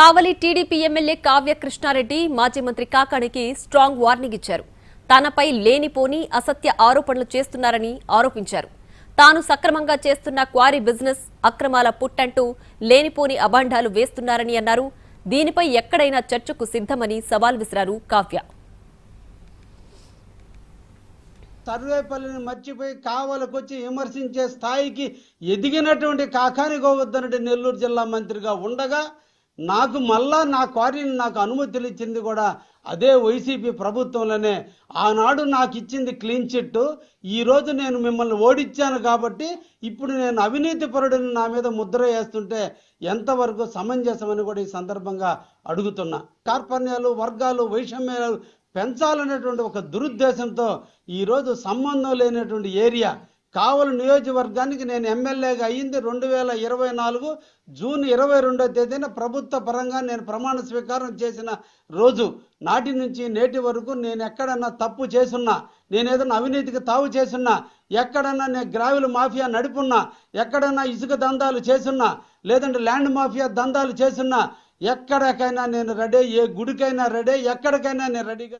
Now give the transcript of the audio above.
కావలి TDP MLA Kavya Krishna Reddy మాజీ మంత్రి కాకానికి strong warning ఇచ్చారు. తనపై లేనిపోని అసత్య ఆరోపణలు చేస్తున్నారని ఆరోపించారు. తాను సక్రమంగా చేస్తున్న క్వారీ బిజినెస్ అక్రమాల పుట్టంటూ లేనిపోని అభాండాలు వేస్తున్నారని అన్నారు. దీనిపై ఎక్కడైనా చర్చకు సిద్ధమని సవాల్ విసిరారు కావ్య. సర్వేపల్లిని మర్చిపోయి కావలకొచ్చి విమర్శించే స్థాయికి ఎదిగినటువంటి కాకాని గోవర్ధన్ నెల్లూరు జిల్లా మంత్రిగా ఉండగా నాకు మళ్ళా నా క్వారీని నాకు అనుమతులు ఇచ్చింది కూడా అదే వైసీపీ ప్రభుత్వంలోనే. ఆనాడు నాకు ఇచ్చింది క్లీన్ చిట్. ఈరోజు నేను మిమ్మల్ని ఓడించాను కాబట్టి ఇప్పుడు నేను అవినీతి పరుడిని నా మీద ముద్ర వేస్తుంటే ఎంతవరకు సమంజసమని కూడా ఈ సందర్భంగా అడుగుతున్నా. కార్పణ్యాలు వర్గాలు వైషమ్యాలు పెంచాలనేటువంటి ఒక దురుద్దేశంతో ఈరోజు సంబంధం లేనటువంటి ఏరియా కావలి నియోజకవర్గానికి నేను ఎమ్మెల్యేగా అయ్యింది 2024 జూన్ 22వ తేదీన ప్రభుత్వ పరంగా నేను ప్రమాణ స్వీకారం చేసిన రోజు నాటి నుంచి నేటి వరకు నేను ఎక్కడన్నా తప్పు చేసున్నా, నేను ఏదైనా అవినీతికి తావు చేసున్నా, ఎక్కడన్నా నేను గ్రావెల్ మాఫియా నడుపున్నా, ఎక్కడన్నా ఇసుక దందాలు చేసున్నా, లేదంటే ల్యాండ్ మాఫియా దందాలు చేసున్నా, ఎక్కడికైనా నేను రెడీ, ఏ గుడికైనా రెడీ, ఎక్కడికైనా నేను రెడీగా